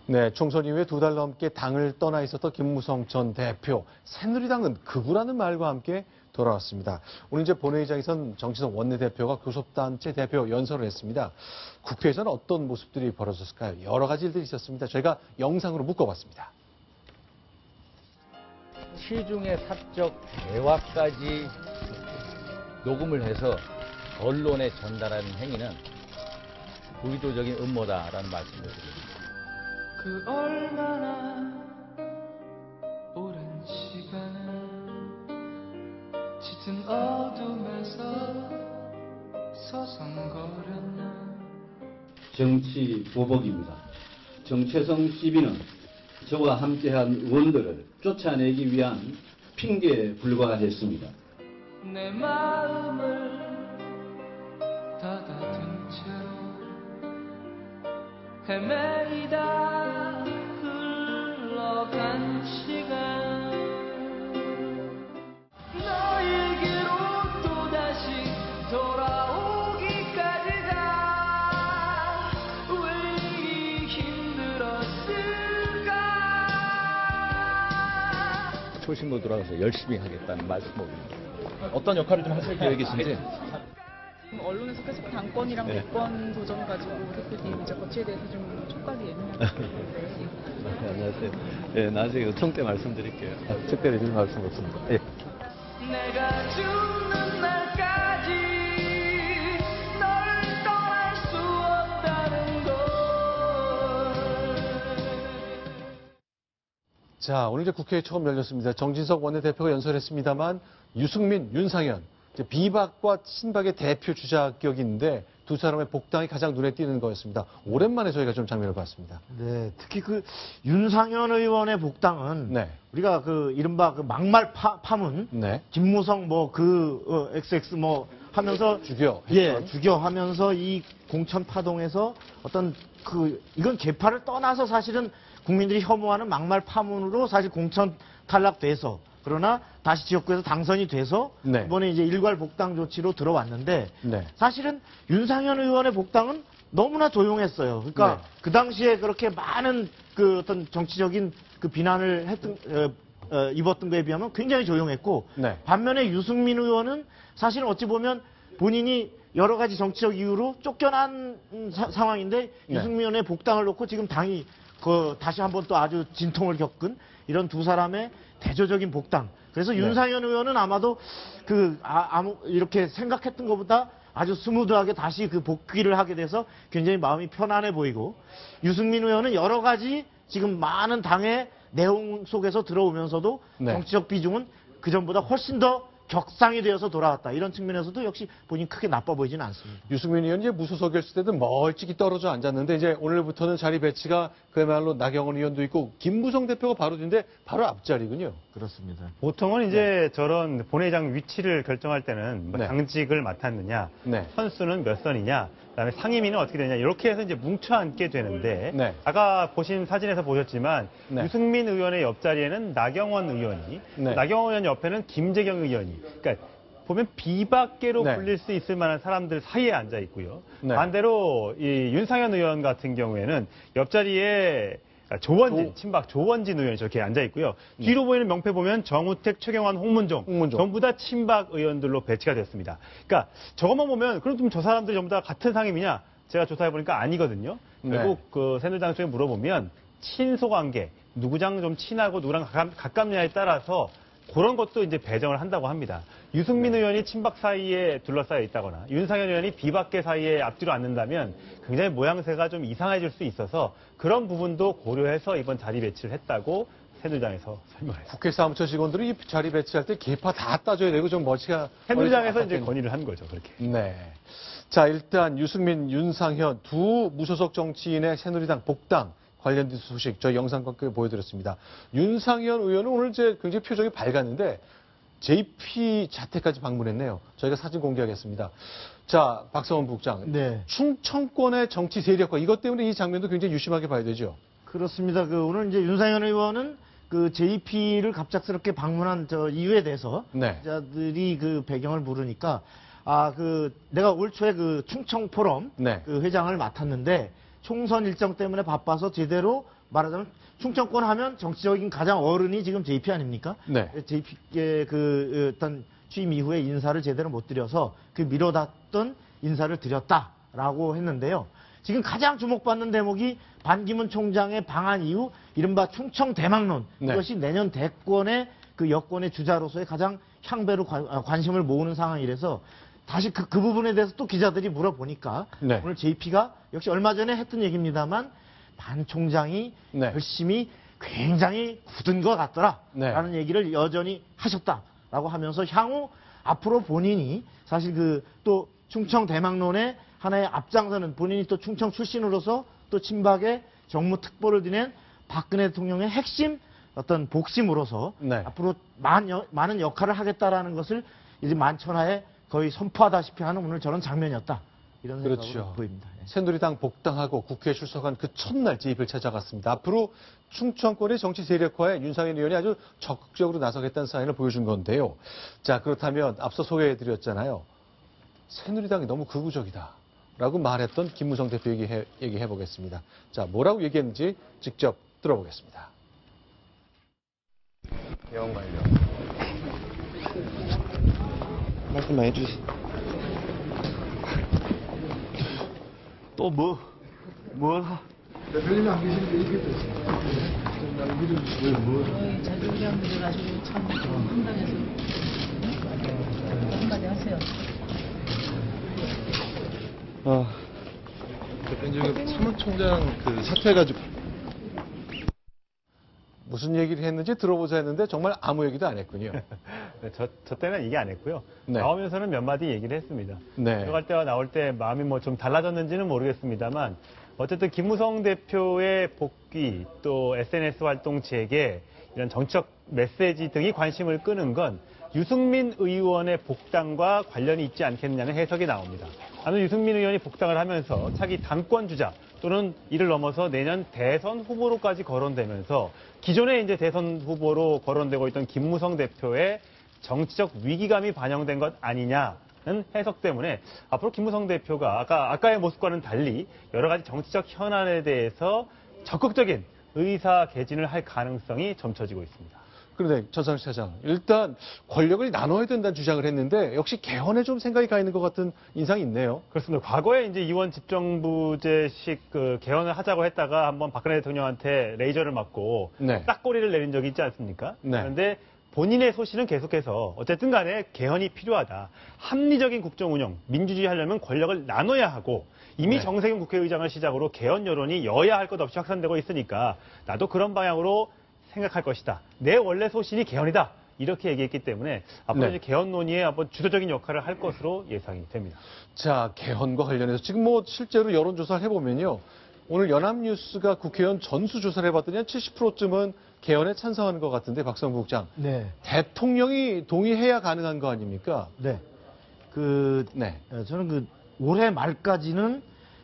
네, 총선 이후에 2달 넘게 당을 떠나 있었던 김무성 전 대표. 새누리당은 극우라는 말과 함께 돌아왔습니다. 오늘 이제 본회의장에선 정치성 원내대표가 교섭단체 대표 연설을 했습니다. 국회에서는 어떤 모습들이 벌어졌을까요? 여러 가지 일들이 있었습니다. 저희가 영상으로 묶어봤습니다. 시중의 사적 대화까지 녹음을 해서 언론에 전달하는 행위는 의도적인 음모다라는 말씀을 드립니다. 그 얼마나 오랜 시간을 짙은 어둠에서 서성거렸나. 정치 보복입니다. 정체성 시비는 저와 함께한 의원들을 쫓아내기 위한 핑계에 불과했습니다. 내 마음을 닫아둔 채로 헤매이다 흘러간 시간, 너에게로 또다시 돌아오기까지가 왜 이리 힘들었을까. 초심으로 돌아가서 열심히 하겠다는 말씀을 드립니다. 어떤 역할을 좀 하실 계획이신지? 언론에서 계속 당권이랑 대권 도전 가지고 대표님 이제 거치에 대해서 좀 촉각이 예민하게 안녕하세요. 네, 나중에 요청 때 말씀드릴게요. 특별히 드릴 말씀 없습니다. 예. 내가 죽는 날까지 널 떠날 수 없다는 걸. 자, 오늘 이제 국회에 처음 열렸습니다. 정진석 원내대표가 연설했습니다만 유승민, 윤상현, 이제 비박과 친박의 대표 주자격인데 두 사람의 복당이 가장 눈에 띄는 거였습니다. 오랜만에 저희가 좀 장면을 봤습니다. 네, 특히 그 윤상현 의원의 복당은 네. 우리가 그 이른바 그 막말 파문, 네. 김무성 XX 하면서 죽여. 예, 죽여 하면서 이 공천 파동에서 어떤 이건 계파를 떠나서 사실은 국민들이 혐오하는 막말 파문으로 사실 공천 탈락돼서, 그러나 다시 지역구에서 당선이 돼서 네. 이번에 이제 일괄 복당 조치로 들어왔는데 네. 사실은 윤상현 의원의 복당은 너무나 조용했어요. 그러니까 네. 그 당시에 그렇게 많은 그 어떤 정치적인 그 비난을 입었던 거에 비하면 굉장히 조용했고, 네. 반면에 유승민 의원은 사실 어찌 보면 본인이 여러 가지 정치적 이유로 쫓겨난 상황인데 네. 유승민 의원의 복당을 놓고 지금 당이 다시 한번 또 아주 진통을 겪은 이런 두 사람의 대조적인 복당. 그래서 윤상현 의원은 아마도 이렇게 생각했던 것보다 아주 스무드하게 다시 그 복귀를 하게 돼서 굉장히 마음이 편안해 보이고, 유승민 의원은 여러 가지 지금 많은 당의 내용 속에서 들어오면서도 네. 정치적 비중은 그전보다 훨씬 더 격상이 되어서 돌아왔다. 이런 측면에서도 역시 본인 크게 나빠 보이지는 않습니다. 유승민 의원이 무소속이었을 때도 멀찍이 떨어져 앉았는데 이제 오늘부터는 자리 배치가 그야말로 나경원 의원도 있고 김무성 대표가 바로 뒤인데 바로 앞자리군요. 그렇습니다. 보통은 이제 저런 본회의장 위치를 결정할 때는 뭐 네. 당직을 맡았느냐, 네. 선수는 몇 선이냐, 그다음에 상임위는 어떻게 되냐, 이렇게 해서 이제 뭉쳐 앉게 되는데 네. 아까 보신 사진에서 보셨지만 네. 유승민 의원의 옆자리에는 나경원 의원이, 네. 나경원 의원 옆에는 김재경 의원이, 그러니까 보면 비박계로 네. 불릴 수 있을 만한 사람들 사이에 앉아 있고요. 네. 반대로 이 윤상현 의원 같은 경우에는 옆자리에 친박 조원진 의원이 저렇게 앉아 있고요. 뒤로 보이는 명패 보면 정우택, 최경환, 홍문종. 전부 다 친박 의원들로 배치가 됐습니다. 그러니까 저것만 보면 그럼 좀 저 사람들이 전부 다 같은 상임이냐? 제가 조사해 보니까 아니거든요. 결국 그 새누리당 쪽에 물어보면 친소 관계, 누구랑 좀 친하고 누구랑 가깝냐에 따라서 그런 것도 이제 배정을 한다고 합니다. 유승민 의원이 친박 사이에 둘러싸여 있다거나 윤상현 의원이 비박계 사이에 앞뒤로 앉는다면 굉장히 모양새가 좀 이상해질 수 있어서 그런 부분도 고려해서 이번 자리 배치를 했다고 새누리당에서 설명했습니다. 국회 사무처 직원들이 이 자리 배치할 때 계파 다 따져야 되고 좀 머리가 새누리당에서 이제 건의를 한 거죠, 그렇게. 네. 자, 일단 유승민, 윤상현 두 무소속 정치인의 새누리당 복당 관련된 소식 저희 영상과 함께 보여드렸습니다. 윤상현 의원은 오늘 이제 굉장히 표정이 밝았는데 JP 자택까지 방문했네요. 저희가 사진 공개하겠습니다. 자, 박성원 부국장. 네. 충청권의 정치 세력화 이것 때문에 이 장면도 굉장히 유심하게 봐야 되죠. 그렇습니다. 오늘 이제 윤상현 의원은 JP를 갑작스럽게 방문한 이유에 대해서 네. 기자들이 그 배경을 물으니까 내가 올 초에 충청 포럼 네. 회장을 맡았는데 총선 일정 때문에 바빠서 제대로 말하자면 충청권 하면 정치적인 가장 어른이 지금 JP 아닙니까? 네. JP의 그 어떤 취임 이후에 인사를 제대로 못 드려서 그 미뤄뒀던 인사를 드렸다라고 했는데요. 지금 가장 주목받는 대목이 반기문 총장의 방한 이후 이른바 충청 대망론. 네. 이것이 내년 대권의 그 여권의 주자로서의 가장 향배로 관심을 모으는 상황이라서 다시 그 부분에 대해서 또 기자들이 물어보니까 네. 오늘 JP가 역시 얼마 전에 했던 얘기입니다만 반 총장이 네. 열심히 굉장히 굳은 것 같더라 네. 라는 얘기를 여전히 하셨다라고 하면서 향후 앞으로 본인이 사실 그 또 충청 대망론의 하나의 앞장서는 본인이 또 충청 출신으로서 또 친박의 정무 특보를 지낸 박근혜 대통령의 핵심 어떤 복심으로서 네. 앞으로 많은 역할을 하겠다라는 것을 이제 만천하에 거의 선포하다시피 하는 오늘 저런 장면이었다. 이런 생각으로 그렇죠. 보입니다. 예. 새누리당 복당하고 국회에 출석한 그 첫날 JP를 찾아갔습니다. 앞으로 충청권의 정치 세력화에 윤상현 의원이 아주 적극적으로 나서겠다는 사인을 보여준 건데요. 자, 그렇다면 앞서 소개해드렸잖아요. 새누리당이 너무 극우적이다 라고 말했던 김무성 대표 얘기해 보겠습니다. 자, 뭐라고 얘기했는지 직접 들어보겠습니다. 개헌 관련 말씀만 해주시. 또 뭐? 대표님이 안 계시는데 얘기해주세요. 좀 믿어주시고요. 뭐. 저희 자주우량 문제가지고 참 황당해서 한마디 하세요. 대표님 사무총장 그 사퇴해가지고 무슨 얘기를 했는지 들어보자 했는데 정말 아무 얘기도 안 했군요. 네, 저 때는 얘기 안 했고요. 네. 나오면서는 몇 마디 얘기를 했습니다. 네. 들어갈 때와 나올 때 마음이 뭐 좀 달라졌는지는 모르겠습니다만 어쨌든 김무성 대표의 복귀 또 SNS 활동책에 이런 정치적 메시지 등이 관심을 끄는 건 유승민 의원의 복당과 관련이 있지 않겠느냐는 해석이 나옵니다. 아무튼 유승민 의원이 복당을 하면서 차기 당권 주자 또는 이를 넘어서 내년 대선 후보로까지 거론되면서 기존에 이제 대선 후보로 거론되고 있던 김무성 대표의 정치적 위기감이 반영된 것 아니냐는 해석 때문에 앞으로 김무성 대표가 아까의 모습과는 달리 여러 가지 정치적 현안에 대해서 적극적인 의사 개진을 할 가능성이 점쳐지고 있습니다. 그런데 전상시 차장, 일단 권력을 나눠야 된다는 주장을 했는데 역시 개헌에 좀 생각이 가 있는 것 같은 인상이 있네요. 그렇습니다. 과거에 이제 이원 집정부제식 그 개헌을 하자고 했다가 한번 박근혜 대통령한테 레이저를 맞고 네. 딱꼬리를 내린 적이 있지 않습니까? 네. 그런데 본인의 소신은 계속해서 어쨌든 간에 개헌이 필요하다. 합리적인 국정 운영, 민주주의 하려면 권력을 나눠야 하고 이미 네. 정세균 국회의장을 시작으로 개헌 여론이 여야 할 것 없이 확산되고 있으니까 나도 그런 방향으로 생각할 것이다. 내 원래 소신이 개헌이다. 이렇게 얘기했기 때문에 앞으로 네. 이제 개헌 논의에 한번 주도적인 역할을 할 것으로 예상이 됩니다. 자, 개헌과 관련해서 지금 뭐 실제로 여론조사를 해보면요. 오늘 연합뉴스가 국회의원 전수조사를 해봤더니 한 70%쯤은 개헌에 찬성하는 것 같은데 박성국 국장. 네. 대통령이 동의해야 가능한 거 아닙니까? 네. 네. 저는 그 올해 말까지는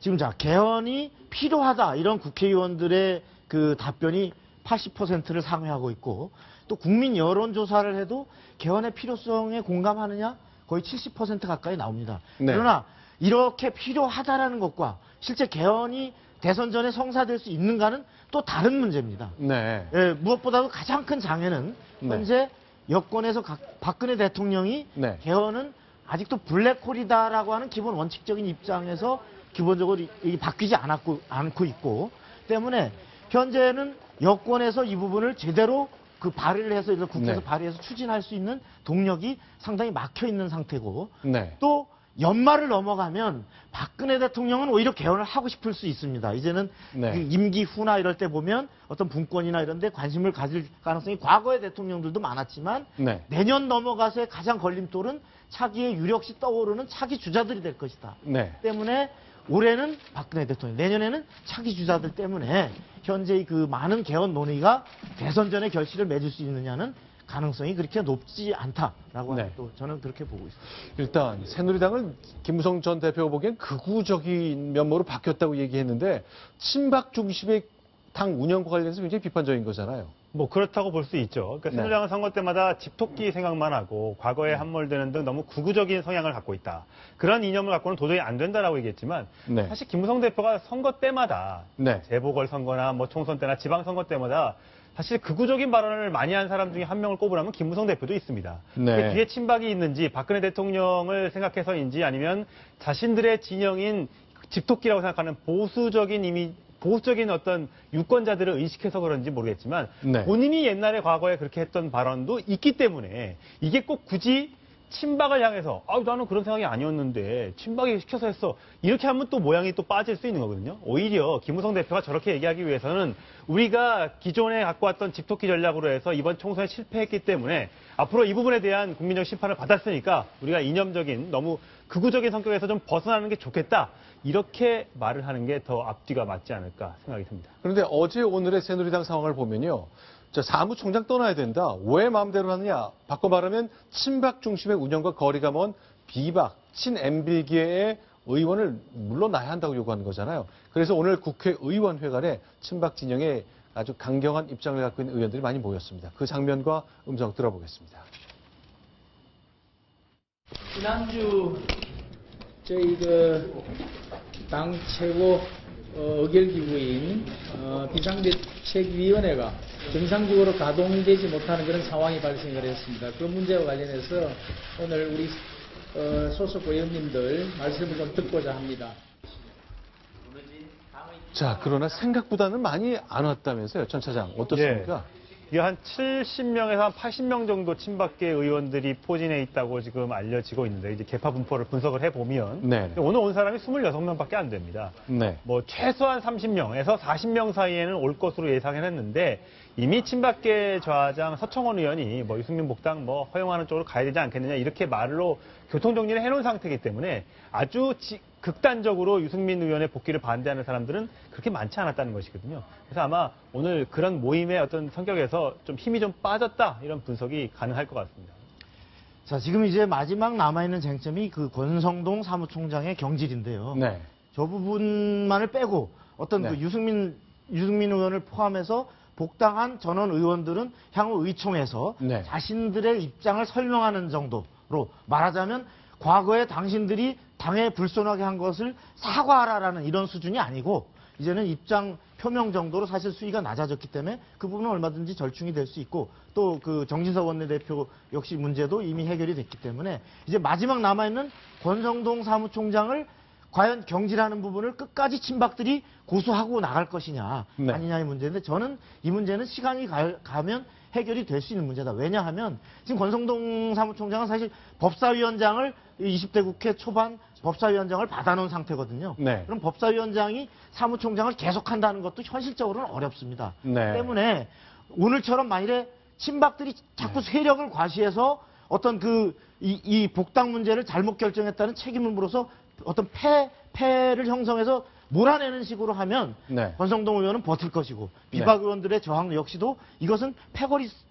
지금 개헌이 필요하다 이런 국회의원들의 그 답변이 80%를 상회하고 있고 또 국민 여론조사를 해도 개헌의 필요성에 공감하느냐 거의 70% 가까이 나옵니다. 네. 그러나 이렇게 필요하다라는 것과 실제 개헌이 대선 전에 성사될 수 있는가는 또 다른 문제입니다. 네. 예, 무엇보다도 가장 큰 장애는 현재 여권에서 박근혜 대통령이 네. 개헌은 아직도 블랙홀이다라고 하는 기본 원칙적인 입장에서 기본적으로 바뀌지 않고 있고 때문에 현재는 여권에서 이 부분을 제대로 그 발의를 해서 국회에서 네. 발의해서 추진할 수 있는 동력이 상당히 막혀 있는 상태고 네. 또 연말을 넘어가면 박근혜 대통령은 오히려 개헌을 하고 싶을 수 있습니다. 이제는 네. 그 임기 후나 이럴 때 보면 어떤 분권이나 이런 데 관심을 가질 가능성이 과거의 대통령들도 많았지만 네. 내년 넘어가서의 가장 걸림돌은 차기의 유력시 떠오르는 차기 주자들이 될 것이다. 네. 때문에 올해는 박근혜 대통령, 내년에는 차기 주자들 때문에 현재 그 많은 개헌 논의가 대선 전에 결실을 맺을 수 있느냐는 가능성이 그렇게 높지 않다라고 네. 또 저는 그렇게 보고 있습니다. 일단 새누리당은 김무성 전 대표가 보기엔 극우적인 면모로 바뀌었다고 얘기했는데 친박 중심의 당 운영과 관련해서 굉장히 비판적인 거잖아요. 뭐 그렇다고 볼 수 있죠. 그러니까 새누리당은 선거 때마다 집토끼 생각만 하고 과거에 함몰되는 등 너무 구구적인 성향을 갖고 있다. 그런 이념을 갖고는 도저히 안 된다라고 얘기했지만 사실 김무성 대표가 선거 때마다 재보궐선거나 뭐 총선 때나 지방선거 때마다 사실 극우적인 발언을 많이 한 사람 중에 한 명을 꼽으라면 김무성 대표도 있습니다. 그 뒤에 친박이 있는지 박근혜 대통령을 생각해서인지 아니면 자신들의 진영인 집토끼라고 생각하는 보수적인 어떤 유권자들을 의식해서 그런지 모르겠지만 본인이 옛날에 과거에 그렇게 했던 발언도 있기 때문에 이게 꼭 굳이 친박을 향해서 나는 그런 생각이 아니었는데 친박이 시켜서 했어. 이렇게 하면 또 모양이 또 빠질 수 있는 거거든요. 오히려 김무성 대표가 저렇게 얘기하기 위해서는 우리가 기존에 갖고 왔던 집토끼 전략으로 해서 이번 총선에 실패했기 때문에 앞으로 이 부분에 대한 국민적 심판을 받았으니까 우리가 이념적인 너무 극우적인 성격에서 좀 벗어나는 게 좋겠다. 이렇게 말을 하는 게 더 앞뒤가 맞지 않을까 생각이 듭니다. 그런데 어제 오늘의 새누리당 상황을 보면요. 사무총장 떠나야 된다. 왜 마음대로 하느냐. 바꿔 말하면 친박 중심의 운영과 거리가 먼 비박, 친엠빌계의 의원을 물러나야 한다고 요구하는 거잖아요. 그래서 오늘 국회의원회관에 친박 진영에 아주 강경한 입장을 갖고 있는 의원들이 많이 모였습니다. 그 장면과 음성 들어보겠습니다. 지난주 저희 당 최고 의결기구인 비상대책위원회가 정상적으로 가동되지 못하는 그런 상황이 발생을 했습니다. 그 문제와 관련해서 오늘 우리 소속 의원님들 말씀을 좀 듣고자 합니다. 자, 그러나 생각보다는 많이 안 왔다면서요, 전 차장. 어떻습니까? 이게 한 70명에서 한 80명 정도 친박계 의원들이 포진해 있다고 지금 알려지고 있는데 이제 개파 분포를 분석을 해보면 오늘 온 사람이 26명밖에 안 됩니다. 뭐 최소한 30명에서 40명 사이에는 올 것으로 예상을 했는데 이미 친박계 좌장 서청원 의원이 뭐 유승민 복당 뭐 허용하는 쪽으로 가야 되지 않겠느냐 이렇게 말로 교통정리를 해놓은 상태이기 때문에 아주 극단적으로 유승민 의원의 복귀를 반대하는 사람들은 그렇게 많지 않았다는 것이거든요. 그래서 아마 오늘 그런 모임의 어떤 성격에서 좀 힘이 좀 빠졌다 이런 분석이 가능할 것 같습니다. 자, 지금 이제 마지막 남아있는 쟁점이 그 권성동 사무총장의 경질인데요. 저 부분만을 빼고 어떤 그 유승민 의원을 포함해서 복당한 전원 의원들은 향후 의총에서 자신들의 입장을 설명하는 정도로 말하자면 과거에 당신들이 당에 불손하게 한 것을 사과하라라는 이런 수준이 아니고 이제는 입장 표명 정도로 사실 수위가 낮아졌기 때문에 그 부분은 얼마든지 절충이 될 수 있고 또 그 정진석 원내대표 역시 문제도 이미 해결이 됐기 때문에 이제 마지막 남아있는 권성동 사무총장을 과연 경질하는 부분을 끝까지 친박들이 고수하고 나갈 것이냐 아니냐의 문제인데 저는 이 문제는 시간이 가면 해결이 될 수 있는 문제다. 왜냐하면 지금 권성동 사무총장은 사실 법사위원장을 20대 국회 초반 법사위원장을 받아놓은 상태거든요. 그럼 법사위원장이 사무총장을 계속한다는 것도 현실적으로는 어렵습니다. 때문에 오늘처럼 만일에 친박들이 자꾸 세력을 과시해서 어떤 이 복당 문제를 잘못 결정했다는 책임을 물어서 어떤 패를 형성해서 몰아내는 식으로 하면 권성동 의원은 버틸 것이고 비박 의원들의 저항 역시도 이것은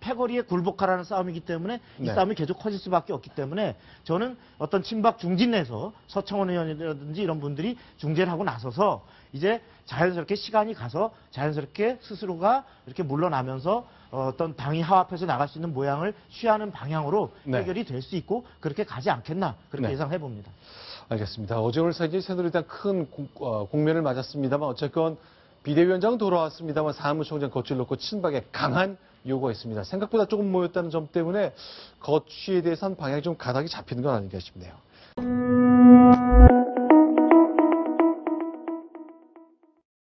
패거리에 굴복하라는 싸움이기 때문에 이 싸움이 계속 커질 수밖에 없기 때문에 저는 어떤 친박 중진 내에서 서청원 의원이라든지 이런 분들이 중재를 하고 나서서 이제 자연스럽게 시간이 가서 자연스럽게 스스로가 이렇게 물러나면서 어떤 당이 화합해서 나갈 수 있는 모양을 취하는 방향으로 해결이 될 수 있고 그렇게 가지 않겠나 그렇게 예상해 봅니다. 알겠습니다. 어제 오늘 사이에 새누리당 큰 공면을 맞았습니다만 어쨌건 비대위원장은 돌아왔습니다만 사무총장 거취를 놓고 친박에 강한 요구가 있습니다. 생각보다 조금 모였다는 점 때문에 거취에 대해서는 방향이 좀 가닥이 잡히는 건 아닌가 싶네요.